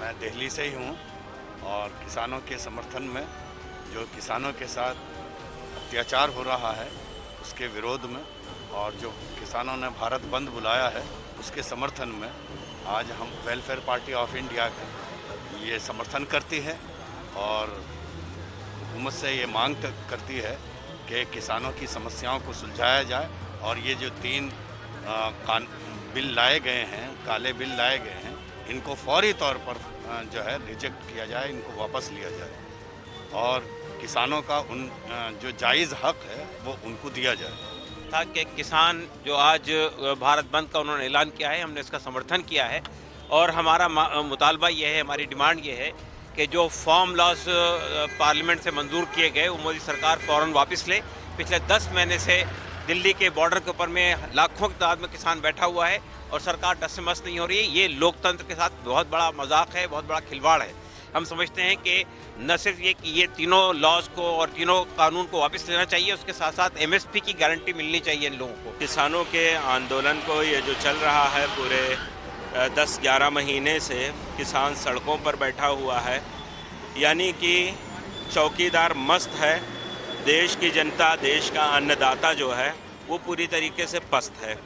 मैं दिल्ली से ही हूँ और किसानों के समर्थन में जो किसानों के साथ अत्याचार हो रहा है उसके विरोध में और जो किसानों ने भारत बंद बुलाया है उसके समर्थन में आज हम वेलफेयर पार्टी ऑफ इंडिया ये समर्थन करती है और हुकूमत से ये मांग करती है कि किसानों की समस्याओं को सुलझाया जाए और ये जो 3 बिल लाए गए हैं, काले बिल लाए गए हैं, इनको फौरी तौर पर जो है रिजेक्ट किया जाए, इनको वापस लिया जाए और किसानों का जो जायज़ हक है वो उनको दिया जाए। था कि किसान जो आज भारत बंद का उन्होंने ऐलान किया है, हमने इसका समर्थन किया है और हमारा मुतालबा ये है, हमारी डिमांड ये है कि जो फार्म लॉस पार्लियामेंट से मंजूर किए गए वो मोदी सरकार फ़ौरन वापस ले। पिछले 10 महीने से दिल्ली के बॉर्डर के ऊपर में लाखों की तादाद में किसान बैठा हुआ है और सरकार टस से मस नहीं हो रही है। ये लोकतंत्र के साथ बहुत बड़ा मजाक है, बहुत बड़ा खिलवाड़ है। हम समझते हैं कि न सिर्फ ये कि ये तीनों लॉज को और तीनों कानून को वापस लेना चाहिए, उसके साथ साथ एमएसपी की गारंटी मिलनी चाहिए इन लोगों को। किसानों के आंदोलन को ये जो चल रहा है पूरे 10-11 महीने से किसान सड़कों पर बैठा हुआ है, यानी कि चौकीदार मस्त है। देश की जनता, देश का अन्नदाता जो है वो पूरी तरीके से पस्त है।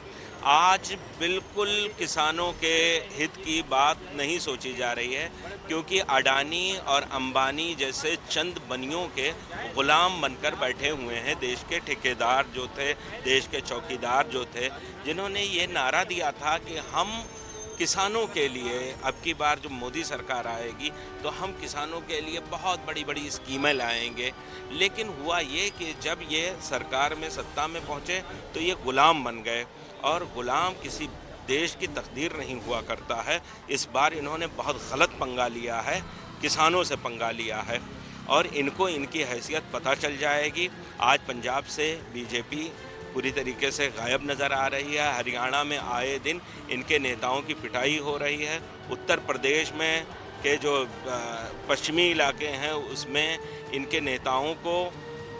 आज बिल्कुल किसानों के हित की बात नहीं सोची जा रही है, क्योंकि अडानी और अंबानी जैसे चंद बनियों के गुलाम बनकर बैठे हुए हैं देश के ठेकेदार जो थे, देश के चौकीदार जो थे, जिन्होंने ये नारा दिया था कि हम किसानों के लिए अब की बार जो मोदी सरकार आएगी तो हम किसानों के लिए बहुत बड़ी बड़ी स्कीमें लाएंगे। लेकिन हुआ ये कि जब ये सरकार में सत्ता में पहुँचे तो ये गुलाम बन गए और गुलाम किसी देश की तकदीर नहीं हुआ करता है। इस बार इन्होंने बहुत गलत पंगा लिया है, किसानों से पंगा लिया है और इनको इनकी हैसियत पता चल जाएगी। आज पंजाब से बीजेपी पूरी तरीके से गायब नज़र आ रही है। हरियाणा में आए दिन इनके नेताओं की पिटाई हो रही है। उत्तर प्रदेश में के जो पश्चिमी इलाके हैं उसमें इनके नेताओं को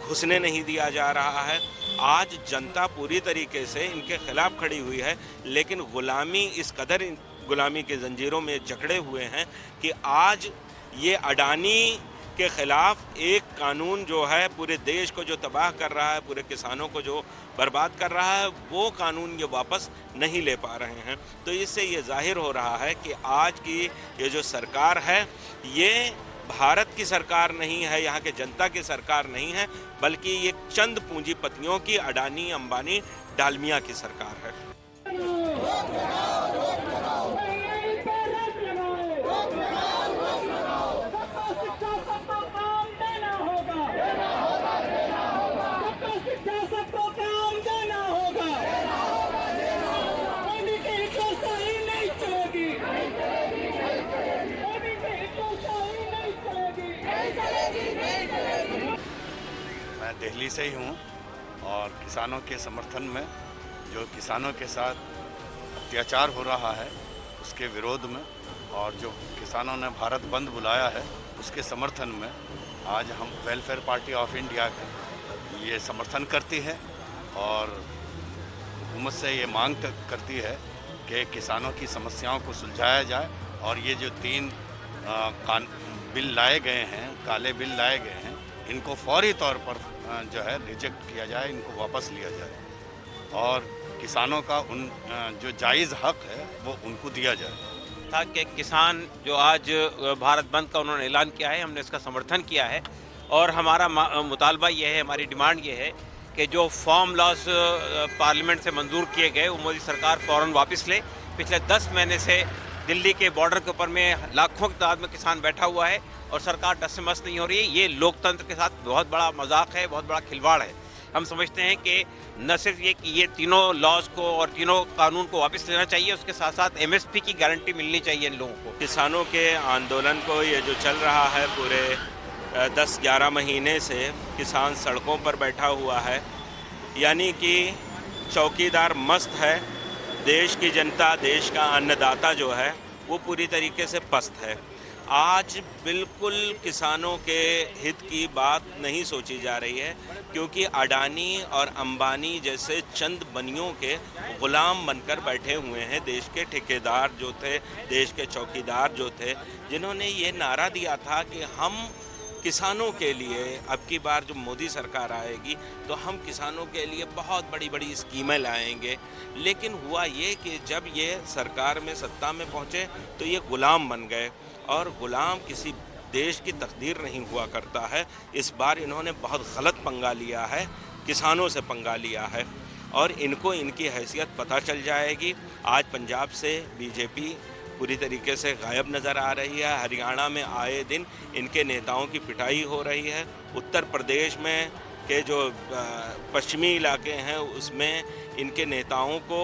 घुसने नहीं दिया जा रहा है। आज जनता पूरी तरीके से इनके खिलाफ खड़ी हुई है, लेकिन गुलामी इस कदर गुलामी के जंजीरों में जकड़े हुए हैं कि आज ये अडानी के खिलाफ एक कानून जो है पूरे देश को जो तबाह कर रहा है, पूरे किसानों को जो बर्बाद कर रहा है, वो कानून ये वापस नहीं ले पा रहे हैं। तो इससे ये जाहिर हो रहा है कि आज की ये जो सरकार है ये भारत की सरकार नहीं है, यहाँ के जनता की सरकार नहीं है, बल्कि ये चंद पूंजीपतियों की, अडानी, अंबानी, डालमिया की सरकार है। मैं दिल्ली से ही हूँ और किसानों के समर्थन में जो किसानों के साथ अत्याचार हो रहा है उसके विरोध में और जो किसानों ने भारत बंद बुलाया है उसके समर्थन में आज हम वेलफेयर पार्टी ऑफ इंडिया ये समर्थन करती है और हुकूमत से ये मांग करती है कि किसानों की समस्याओं को सुलझाया जाए और ये जो 3 बिल लाए गए हैं, काले बिल लाए गए हैं, इनको फौरी तौर पर जो है रिजेक्ट किया जाए, इनको वापस लिया जाए और किसानों का जो जायज़ हक है वो उनको दिया जाए। था कि किसान जो आज भारत बंद का उन्होंने ऐलान किया है, हमने इसका समर्थन किया है और हमारा मुतालबा ये है, हमारी डिमांड ये है कि जो फार्म लॉस पार्लियामेंट से मंजूर किए गए वो मोदी सरकार फ़ौरन वापस ले। पिछले 10 महीने से दिल्ली के बॉर्डर के ऊपर में लाखों की तादाद में किसान बैठा हुआ है और सरकार टस से मस नहीं हो रही है। ये लोकतंत्र के साथ बहुत बड़ा मजाक है, बहुत बड़ा खिलवाड़ है। हम समझते हैं कि न सिर्फ ये कि ये तीनों लॉज को और तीनों कानून को वापस लेना चाहिए, उसके साथ साथ एमएसपी की गारंटी मिलनी चाहिए इन लोगों को। किसानों के आंदोलन को ये जो चल रहा है पूरे 10-11 महीने से किसान सड़कों पर बैठा हुआ है, यानी कि चौकीदार मस्त है। देश की जनता, देश का अन्नदाता जो है वो पूरी तरीके से पस्त है। आज बिल्कुल किसानों के हित की बात नहीं सोची जा रही है, क्योंकि अडानी और अंबानी जैसे चंद बनियों के गुलाम बनकर बैठे हुए हैं देश के ठेकेदार जो थे, देश के चौकीदार जो थे, जिन्होंने ये नारा दिया था कि हम किसानों के लिए अब की बार जो मोदी सरकार आएगी तो हम किसानों के लिए बहुत बड़ी बड़ी स्कीमें लाएंगे। लेकिन हुआ ये कि जब ये सरकार में सत्ता में पहुँचे तो ये गुलाम बन गए, और गुलाम किसी देश की तकदीर नहीं हुआ करता है। इस बार इन्होंने बहुत गलत पंगा लिया है, किसानों से पंगा लिया है, और इनको इनकी हैसियत पता चल जाएगी। आज पंजाब से बीजेपी पूरी तरीके से गायब नज़र आ रही है। हरियाणा में आए दिन इनके नेताओं की पिटाई हो रही है। उत्तर प्रदेश में के जो पश्चिमी इलाके हैं उसमें इनके नेताओं को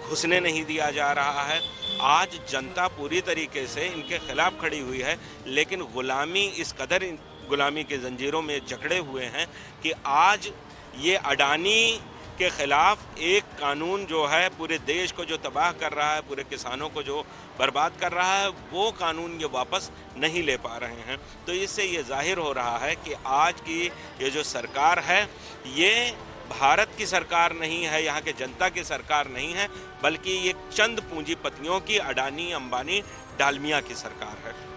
घुसने नहीं दिया जा रहा है। आज जनता पूरी तरीके से इनके खिलाफ खड़ी हुई है, लेकिन गुलामी इस कदर गुलामी के जंजीरों में जकड़े हुए हैं कि आज ये अडानी के खिलाफ एक कानून जो है पूरे देश को जो तबाह कर रहा है, पूरे किसानों को जो बर्बाद कर रहा है, वो कानून ये वापस नहीं ले पा रहे हैं। तो इससे ये जाहिर हो रहा है कि आज की ये जो सरकार है ये भारत की सरकार नहीं है, यहाँ के जनता की सरकार नहीं है, बल्कि ये चंद पूंजीपतियों की, अडानी, अंबानी, डालमिया की सरकार है।